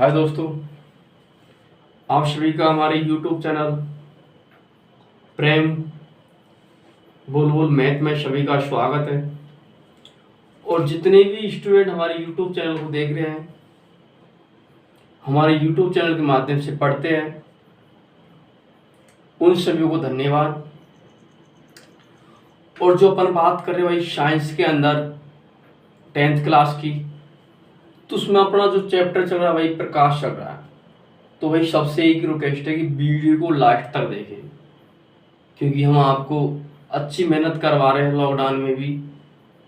हाय दोस्तों, आप सभी का हमारे YouTube चैनल प्रेम बुलबुल मैथ में सभी का स्वागत है। और जितने भी स्टूडेंट हमारे YouTube चैनल को देख रहे हैं, हमारे YouTube चैनल के माध्यम से पढ़ते हैं, उन सभी को धन्यवाद। और जो अपन बात कर रहे हैं भाई साइंस के अंदर 10th क्लास की, तो उसमें अपना जो चैप्टर चल रहा है भाई प्रकाश चल रहा है। तो भाई सबसे एक रिक्वेस्ट है कि वीडियो को लास्ट तक देखें, क्योंकि हम आपको अच्छी मेहनत करवा रहे हैं लॉकडाउन में भी।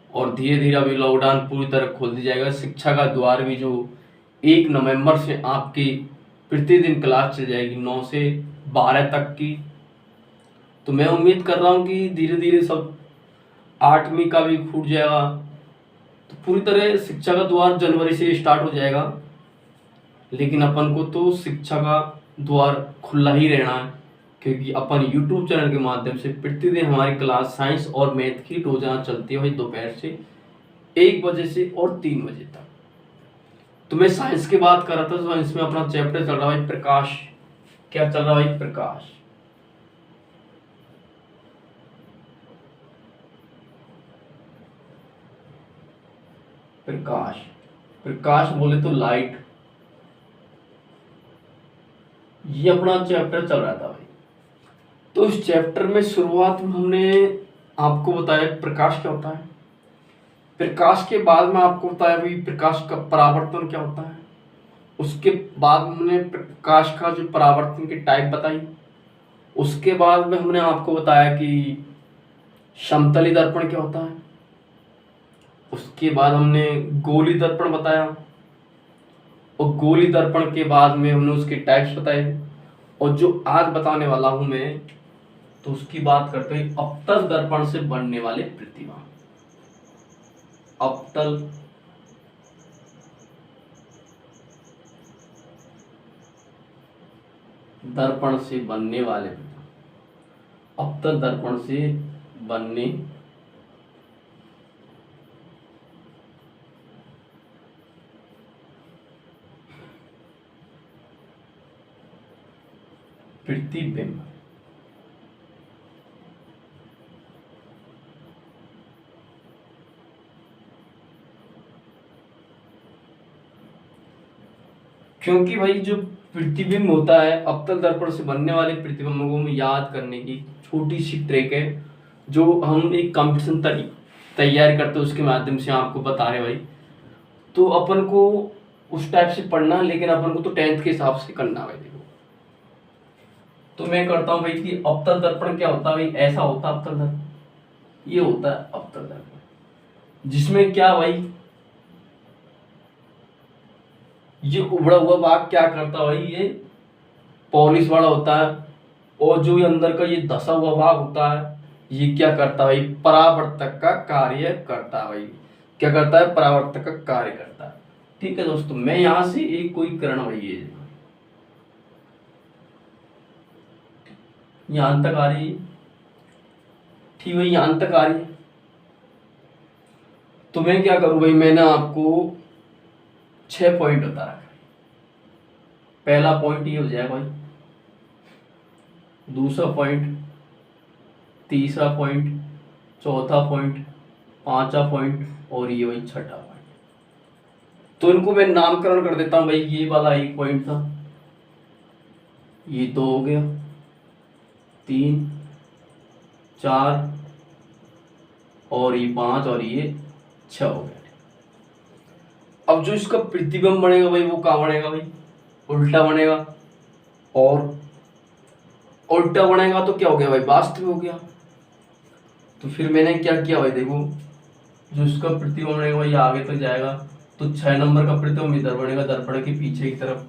और धीरे धीरे अभी लॉकडाउन पूरी तरह खोल दिया जाएगा। शिक्षा का द्वार भी जो 1 नवंबर से आपकी प्रतिदिन क्लास चल जाएगी 9 से 12 तक की। तो मैं उम्मीद कर रहा हूँ कि धीरे धीरे सब 8वीं का भी खुल जाएगा, तो पूरी तरह शिक्षा का द्वार जनवरी से स्टार्ट हो जाएगा। लेकिन अपन को तो शिक्षा का द्वार खुला ही रहना है, क्योंकि अपन YouTube चैनल के माध्यम से प्रतिदिन हमारी क्लास साइंस और मैथ की रोजाना चलती है भाई दोपहर से 1 बजे से और 3 बजे तक। तो मैं साइंस की बात कर रहा था। साइंस में अपना चैप्टर चल रहा है भाई प्रकाश। क्या चल रहा है भाई? प्रकाश। प्रकाश प्रकाश बोले तो लाइट, ये अपना चैप्टर चल रहा था भाई। तो इस चैप्टर में शुरुआत में हमने आपको बताया प्रकाश क्या होता है। प्रकाश के बाद में आपको बताया भाई प्रकाश का परावर्तन क्या होता है। उसके बाद हमने प्रकाश का जो परावर्तन की टाइप बताई। उसके बाद में हमने आपको बताया कि समतली दर्पण क्या होता है। उसके बाद हमने गोली दर्पण बताया, और गोली दर्पण के बाद में हमने उसके टाइप्स बताए। और जो आज बताने वाला हूं मैं, तो उसकी बात करते हैं अवतल दर्पण से बनने वाले प्रतिबिंब। अवतल दर्पण से बनने वाले, अवतल दर्पण से बनने प्रतिबिंब। क्योंकि भाई जो प्रतिबिंब होता है, अवतल दर्पण से बनने वाले प्रतिबिंबों को याद करने की छोटी सी ट्रिक है, जो हम एक कंपटीशन तैयार करते हैं उसके माध्यम से आपको बता रहे भाई। तो अपन को उस टाइप से पढ़ना, लेकिन अपन को तो 10th के हिसाब से करना भाई। देखो, तो मैं करता हूँ भाई कि अवतल दर्पण क्या होता है भाई। ऐसा होता है अवतल दर्पण, ये होता है अवतल दर्पण, जिसमें क्या भाई ये उभड़ा हुआ भाग क्या करता है भाई, ये पॉलिश वाला होता है। और जो ये अंदर का ये धसा हुआ भाग होता है, ये क्या करता है भाई, परावर्तक का कार्य करता है भाई। क्या करता है? परावर्तक का कार्य करता है। ठीक है दोस्तों, मैं यहां से एक कोई किरण भाई है यहां तक आ रही है, ठीक है, यहां तक आ रही है। तो मैं क्या करूं भाई, मैंने आपको 6 पॉइंट बता रखा है। पहला पॉइंट ये हो जाएगा भाई, दूसरा पॉइंट, तीसरा पॉइंट, चौथा पॉइंट, पांचवा पॉइंट, और ये भाई छठा पॉइंट। तो इनको मैं नामकरण कर देता हूं भाई। ये वाला 1 पॉइंट था, ये 2 हो गया, 3, 4, और ये 5, और ये 6 हो गया। अब जो इसका प्रतिबिंब बनेगा भाई, वो कहाँ बनेगा भाई? उल्टा बनेगा। और उल्टा बनेगा तो क्या हो गया भाई? वास्तविक हो गया। तो फिर मैंने क्या किया भाई, देखो, जो इसका प्रतिबिंब बनेगा भाई आगे तक जाएगा, तो 6 नंबर का प्रतिबिंब इधर बनेगा दर्पण के पीछे की तरफ।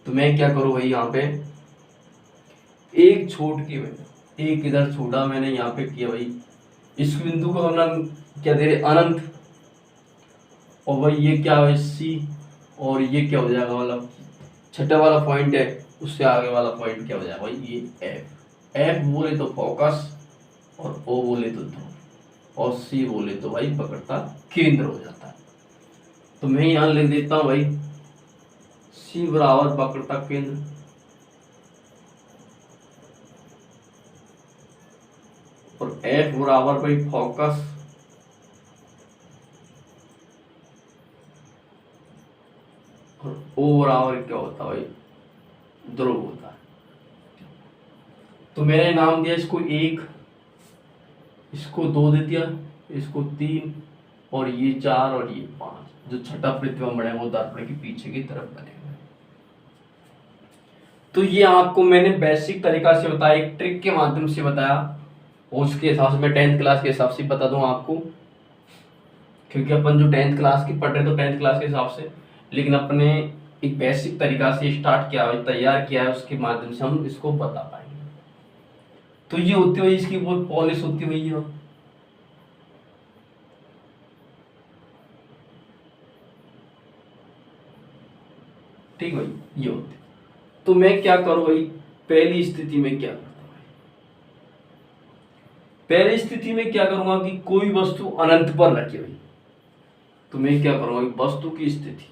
तो मैं क्या करूँ भाई, यहाँ पे एक छोड़ के भाई, एक इधर छोड़ा मैंने, यहाँ पे किया भाई। इस बिंदु को हम नाम क्या दे रहे? अनंत। और भाई ये क्या है? सी। और ये क्या हो जाएगा, मतलब छठा वाला पॉइंट है, उससे आगे वाला पॉइंट क्या हो जाएगा भाई? ये एफ। एफ बोले तो फोकस, और ओ बोले तो ध्रुव, और सी बोले तो भाई पकड़ता केंद्र हो जाता है। तो मैं यहाँ लिख देता हूँ भाई C बराबर वक्रता केंद्र, और F बराबर भाई फोकस, और O बराबर क्या होता है भाई, ध्रुव होता है। तो मैंने नाम दिया इसको 1, इसको 2 दे दिया, इसको 3, और ये 4 और ये 5। जो छठा प्रतिबिंब है वो दर्पण के पीछे की तरफ बनेगा। तो ये आपको मैंने बेसिक तरीका से बताया, एक ट्रिक के माध्यम से बताया, और उसके हिसाब से मैं 10th क्लास के हिसाब से बता दूं आपको, क्योंकि अपन जो 10th क्लास की पढ़ रहे तो 10th क्लास के हिसाब से, लेकिन अपने एक बेसिक तरीका से स्टार्ट किया है, तैयार किया है, उसके माध्यम से हम इसको बता पाएंगे। तो ये होती हुई इसकी वो पॉलिश होती हुई है, ठीक भाई, ये होती। तो मैं क्या करूं भाई, पहली स्थिति में क्या करता हूं, पहली स्थिति में क्या करूंगा कि कोई वस्तु अनंत पर रखी हुई, तो मैं क्या करूंगा, वस्तु की स्थिति,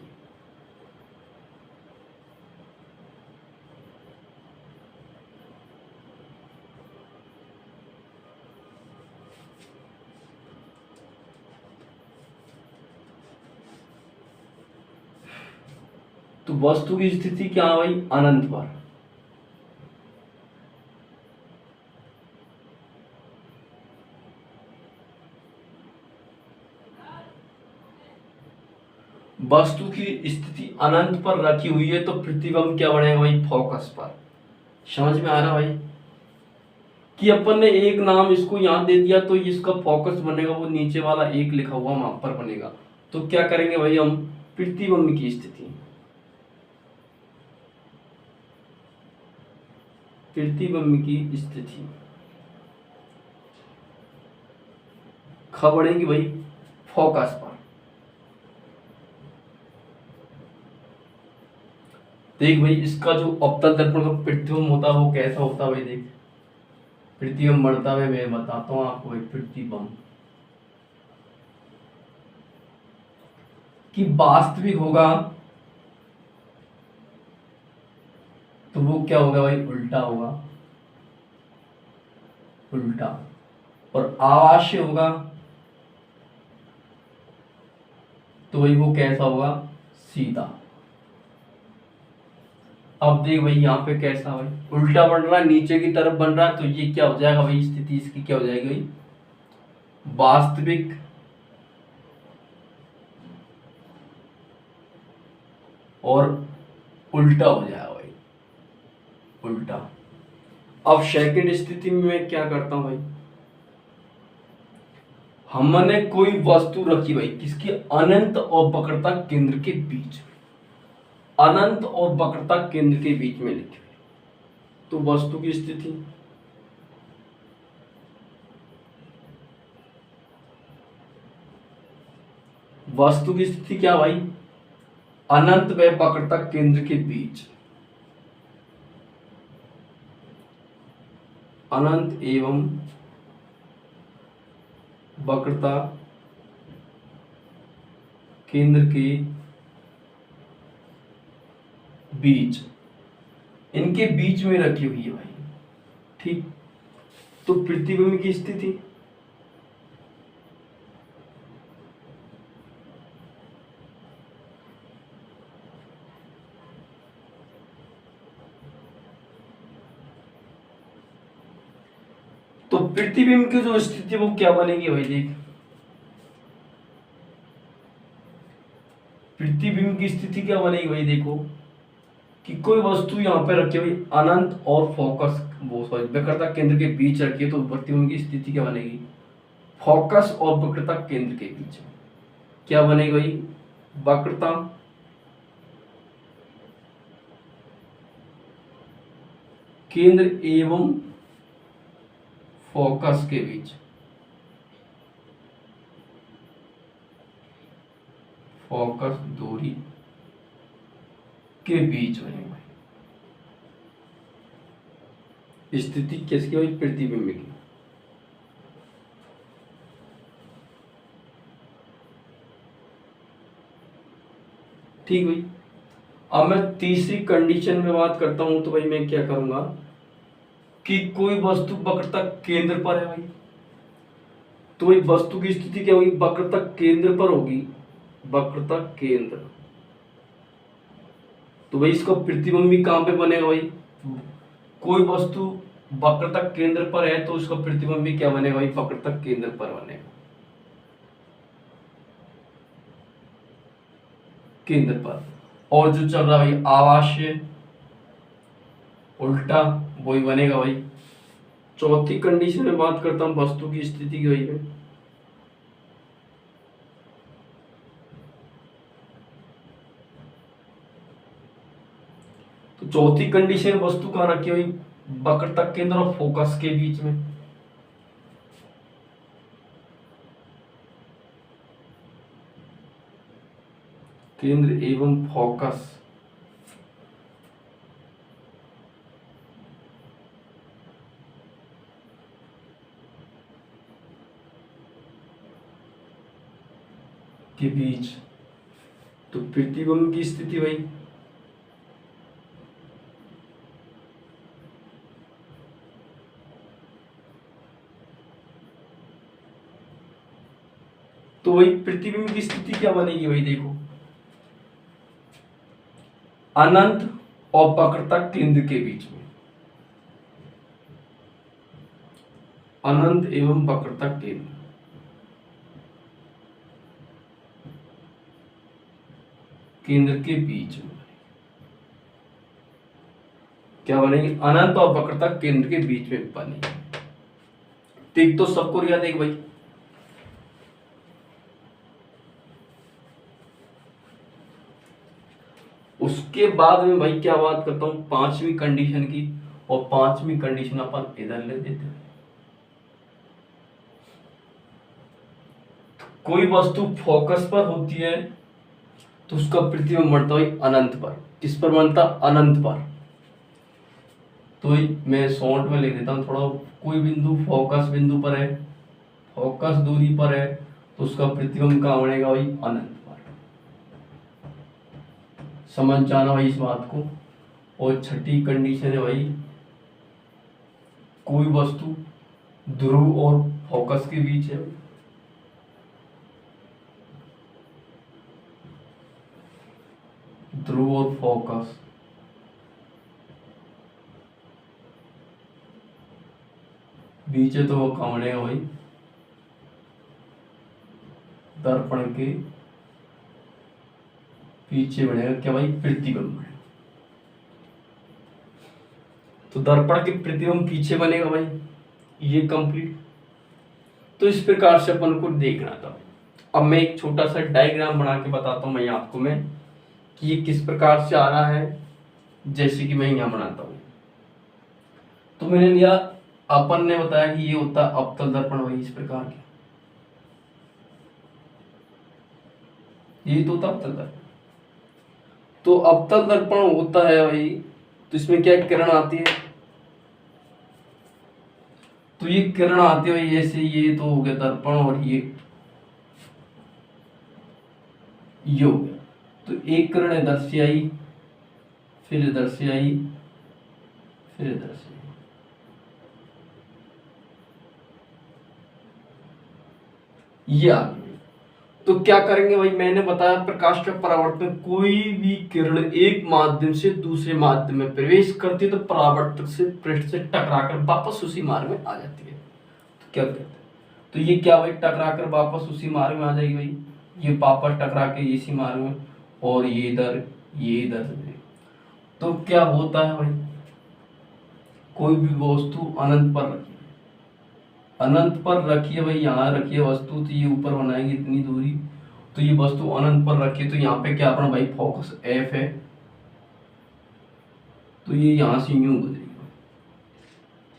तो वस्तु की स्थिति क्या है भाई, अनंत पर। वस्तु की स्थिति अनंत पर रखी हुई है, तो प्रतिबिंब क्या बनेगा भाई, फोकस पर। समझ में आ रहा भाई कि अपन ने एक नाम इसको यहां दे दिया, तो इसका फोकस बनेगा वो नीचे वाला एक लिखा हुआ वहां पर बनेगा। तो क्या करेंगे भाई हम, प्रतिबिंब की स्थिति, प्रतिबिंब की स्थिति कब बढ़ेगी भाई, फोकस पर। देख भाई इसका जो अवतल दर्पण का प्रतिबिंब होता है वो कैसा होता है भाई, देख प्रतिबिंब बढ़ता है, मैं बताता हूँ आपको भाई, प्रतिबिंब कि वास्तविक होगा तो वो क्या होगा भाई, उल्टा होगा, उल्टा। और आभासी होगा तो भाई वो कैसा होगा, सीधा। अब देख भाई यहाँ पे कैसा भाई, उल्टा बन रहा है, नीचे की तरफ बन रहा है, तो ये क्या हो जाएगा भाई, स्थिति इसकी क्या हो जाएगी भाई, वास्तविक और उल्टा हो जाएगा भाई, उल्टा। अब सेकंड स्थिति में मैं क्या करता हूं भाई, हमने कोई वस्तु रखी भाई किसकी, अनंत और वक्रता केंद्र के बीच, अनंत और वक्रता केंद्र के बीच में लिखी हुई, तो वस्तु की स्थिति, वस्तु की स्थिति क्या भाई, अनंत व वक्रता केंद्र के बीच, अनंत एवं वक्रता केंद्र के बीच, इनके बीच में रखी हुई है भाई, ठीक। तो प्रतिबिंब की स्थिति, तो प्रतिबिंब की जो स्थिति वो क्या बनेगी भाई, देख प्रतिबिंब की स्थिति क्या बनेगी भाई, देखो कि कोई वस्तु यहाँ पे रखी हुई अनंत और फोकस, वो सॉरी वक्रता केंद्र के बीच रखी है, तो प्रतिबिंब की स्थिति क्या बनेगी, फोकस और वक्रता केंद्र के बीच क्या बनेगी भाई, वक्रता केंद्र एवं फोकस के बीच, फोकस दूरी के बीच बनेगी भाई स्थिति किसकी भाई, प्रतिबिंब की। ठीक भाई। अब मैं तीसरी कंडीशन में बात करता हूं, तो भाई मैं क्या करूंगा कि कोई वस्तु वक्रता केंद्र पर है भाई, तो भाई वस्तु की स्थिति क्या होगी, वक्रता केंद्र पर होगी, वक्रता केंद्र। तो भाई इसका प्रतिबिंब भी कहां पे बनेगा भाई, कोई वस्तु वक्रता केंद्र पर है तो उसका प्रतिबिंब भी क्या बनेगा भाई, वक्रता केंद्र पर बनेगा, केंद्र पर। और जो चल रहा भाई आवाश्य उल्टा, वही बनेगा भाई। चौथी कंडीशन में बात करता हूं वस्तु की स्थिति की भाई है, तो चौथी कंडीशन वस्तु कहां रखी हुई, वक्रता केंद्र और फोकस के बीच में। केंद्र एवं फोकस के बीच। तो प्रतिबिंब की स्थिति भाई तो वही प्रतिबिंब की स्थिति क्या बनेगी भाई, देखो अनंत और वक्रता केंद्र के बीच में, अनंत एवं वक्रता केंद्र केंद्र के बीच में क्या बनेगी, अनंत और वक्रता केंद्र के बीच में बनेगी। ठीक, तो सबको याद है भाई। उसके बाद में भाई क्या बात करता हूं पांचवी कंडीशन की, और पांचवी कंडीशन अपन इधर ले देते हैं। कोई वस्तु फोकस पर होती है तो उसका प्रतिबिंब बनता है अनंत पर। किस पर बनता, अनंत पर। तो मैं शॉर्ट में लिख देता हूं थोड़ा, कोई बिंदु फोकस बिंदु पर है, फोकस दूरी पर है, तो उसका प्रतिबिंब कहां बनेगा भाई, अनंत पर। समझ जाना भाई इस बात को। और छठी कंडीशन है भाई, कोई वस्तु ध्रुव और फोकस के बीच है, ध्रुव और फोकस बीच है, तो वो कहां बनेगा भाई, दर्पण के पीछे बनेगा क्या भाई, प्रतिबिंब। तो दर्पण के प्रतिबिंब पीछे बनेगा भाई, ये कंप्लीट। तो इस प्रकार से अपन को देखना था। अब मैं एक छोटा सा डायग्राम बना के बताता हूं मैं आपको मैं कि ये किस प्रकार से आ रहा है, जैसे कि मैं यहां बनाता हूं। तो मैंने लिया, अपन ने बताया कि ये होता है अवतल दर्पण भाई, इस प्रकार के, ये तो होता अवतल दर्पण। तो अवतल दर्पण होता है भाई, तो इसमें क्या किरण आती है, तो ये किरण आती है भाई ऐसे, ये तो हो गया दर्पण, और ये हो गया। तो एक किरण इधर से आई, फिर इधर से आई, फिर इधर से आई, ये आ गई। तो क्या करेंगे भाई, मैंने बताया प्रकाश का परावर्तन, कोई भी किरण एक माध्यम से दूसरे माध्यम में प्रवेश करती है तो परावर्तक से पृष्ठ से टकराकर वापस उसी मार्ग में आ जाती है। तो क्या कहते हैं, तो ये क्या भाई, टकराकर वापस उसी मार्ग में आ जाएगी भाई, ये वापस टकरा के इसी मार्ग में, और ये इधर, ये इधर। तो क्या होता है भाई, कोई भी वस्तु अनंत पर रखी, अनंत पर रखिए भाई, यहाँ रखिए वस्तु, तो ये ऊपर बनाएंगे इतनी दूरी, तो ये वस्तु अनंत पर रखिए, तो यहाँ पे क्या अपना भाई फोकस एफ है, तो ये यहाँ से यूं गुजरेगी।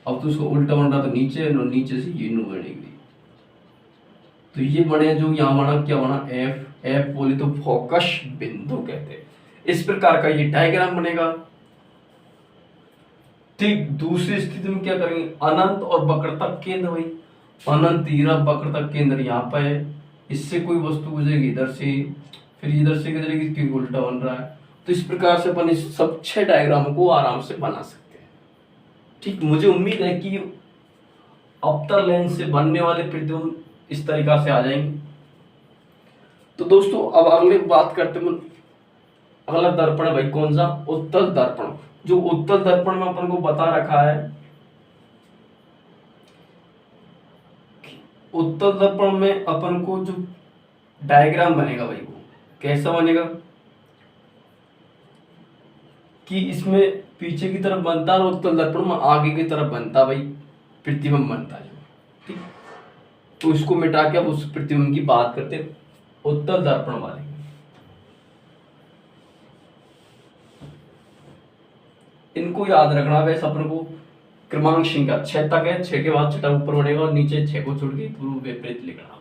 अब तो उसको उल्टा बन रहा, तो नीचे, नीचे से ये यूं बनेगी, तो ये बने जो यहाँ बना, क्या बना, एफ। एफ बोले तो फोकस बिंदु कहते हैं। इस प्रकार का ये डायग्राम बनेगा। ठीक, दूसरी स्थिति में क्या करेंगे, अनंत और वक्रता केंद्र भाई, अनंत हीरा, वक्रता केंद्र यहाँ पे है, इससे कोई वस्तु गुजरेगी इधर से, फिर इधर से गुजरेगी क्योंकि उल्टा बन रहा है, तो इस प्रकार से अपन इस सब 6 डायग्राम को आराम से बना सकते हैं। ठीक, मुझे उम्मीद है कि अवतल लेंस से बनने वाले प्रतिबिंब इस तरीका से आ जाएंगे। तो दोस्तों अब अगले बात करते हैं, अगला दर्पण है भाई कौन सा, उत्तल दर्पण। जो उत्तल दर्पण में अपन को बता रखा है, उत्तल दर्पण में अपन को जो डायग्राम बनेगा भाई वो कैसा बनेगा कि इसमें पीछे की तरफ बनता है और उत्तल दर्पण में आगे की तरफ बनता भाई प्रतिबिंब बनता है। ठीक, तो इसको मिटा के अब उस प्रतिबिंब की बात करते हैं, उत्तल दर्पण वाले। इनको याद रखना, वैसे अपन को क्रमांक श्रृंखला 6 तक है, 6 के बाद छठा ऊपर बढ़ेगा और नीचे 6 को छोड़ के पूर्व विपरीत लिखना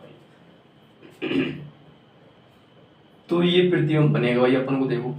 भाई। तो ये प्रतिबिंब बनेगा भाई अपन को, देखो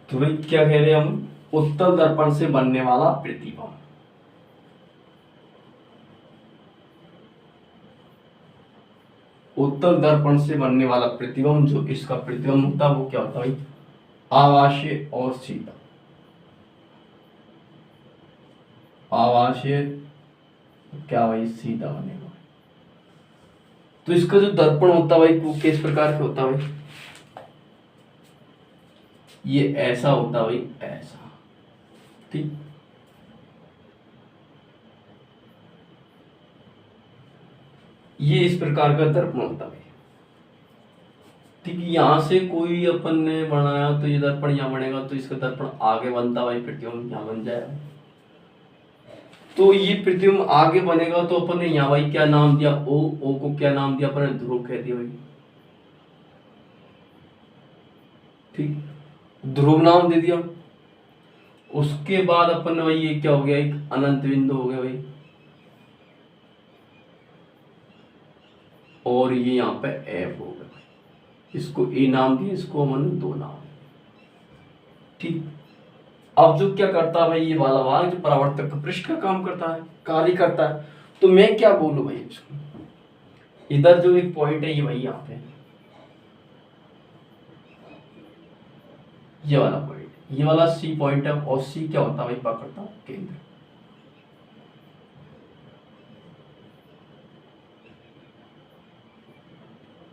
तो भाई क्या कह रहे हैं हम, उत्तल दर्पण से बनने वाला प्रतिबिंब। उत्तल दर्पण से बनने वाला प्रतिबिंब, जो इसका प्रतिबिंब होता है वो क्या होता है भाई, आवासीय और सीधा। आवासीय क्या भाई, सीधा बनेगा। तो इसका जो दर्पण होता है भाई वो किस प्रकार का होता है भाई, ये ऐसा होता है भाई, ऐसा। ठीक, ये इस प्रकार का दर्पण होता है। ठीक, यहां से कोई अपन ने बनाया तो ये दर्पण यहाँ बनेगा, तो इसका दर्पण आगे बनता भाई, प्रतिबिंब यहाँ बन जाएगा। तो ये प्रतिबिंब आगे बनेगा तो अपन ने यहाँ भाई क्या नाम दिया, ओ को क्या नाम दिया अपन ने, ध्रुव कह दिया भाई। ठीक, ध्रुव नाम दे दिया। उसके बाद अपन ने भाई ये क्या हो गया, एक अनंत बिंदु हो गया भाई, और ये यहाँ पे एफ हो गया, इसको ए नाम दिया, इसको हमने 2 नाम। ठीक, अब जो क्या करता है भाई, ये वाला भाग जो परावर्तक पृष्ठ का काम करता है, कार्य करता है। तो मैं क्या बोलूं भाई इसको, इधर जो एक पॉइंट है ये भाई यहाँ पे, ये वाला पॉइंट, ये वाला सी पॉइंट है, और सी क्या होता है भाई, पकड़ता केंद्र।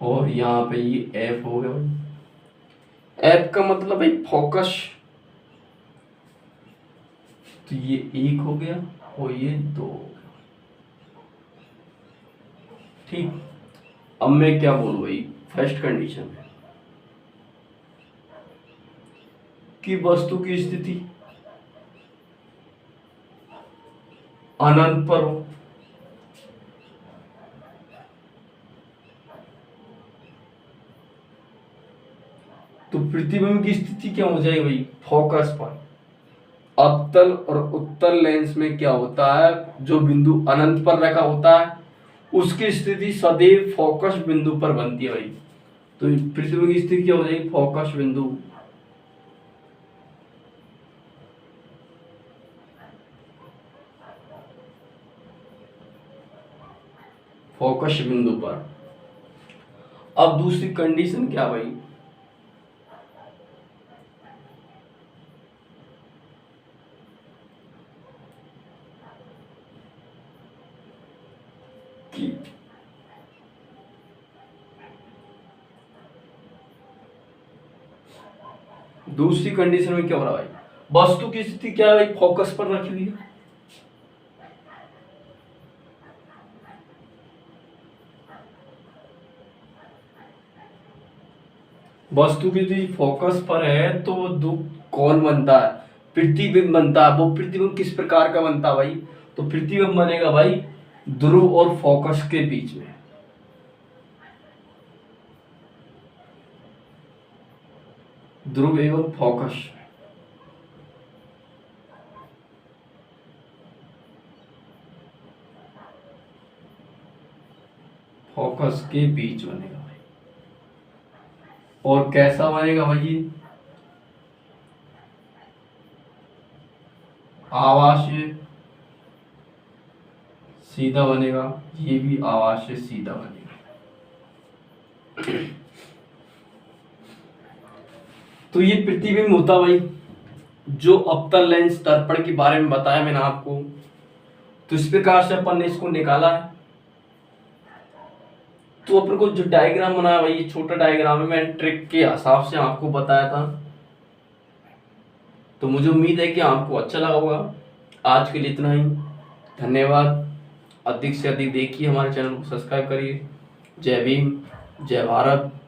और यहाँ पे ये एफ हो गया भाई, एफ का मतलब भाई फोकस। तो ये 1 हो गया और ये 2 हो गया। ठीक, अब मैं क्या बोलूं भाई, फर्स्ट कंडीशन है कि वस्तु की स्थिति अनंत पर हो, तो प्रतिबिंब की स्थिति क्या हो जाएगी भाई, फोकस पर। अवतल और उत्तल लेंस में क्या होता है, जो बिंदु अनंत पर रखा होता है उसकी स्थिति सदैव फोकस बिंदु पर बनती है भाई। तो प्रतिबिंब की स्थिति क्या हो जाएगी, फोकस बिंदु। फोकस बिंदु पर। अब दूसरी कंडीशन क्या भाई, कि दूसरी कंडीशन में क्या हो रहा है भाई, वस्तु की स्थिति क्या है भाई, फोकस पर रखी हुई है। वस्तु की स्थिति फोकस पर है तो दो कौन बनता है, प्रतिबिंब बनता है। वो प्रतिबिंब किस प्रकार का बनता है भाई, तो प्रतिबिंब बनेगा भाई ध्रुव और फोकस के बीच में। ध्रुव एवं फोकस, फोकस के बीच बनेगा भाई। और कैसा बनेगा भाई ये? आवासीय सीधा बनेगा, ये भी आवासीय सीधा बनेगा। तो ये प्रतिबिंब होता भाई, जो अवतल लेंस दर्पण के बारे में बताया मैंने आपको। तो इस प्रकार से अपन ने इसको निकाला है। तो अपन को जो डायग्राम बनाया भाई, ये छोटा डायग्राम है, मैंने ट्रिक के हिसाब से आपको बताया था। तो मुझे उम्मीद है कि आपको अच्छा लगा होगा। आज के लिए इतना ही, धन्यवाद। अधिक से अधिक देखिए, हमारे चैनल को सब्सक्राइब करिए। जय भीम, जय भारत।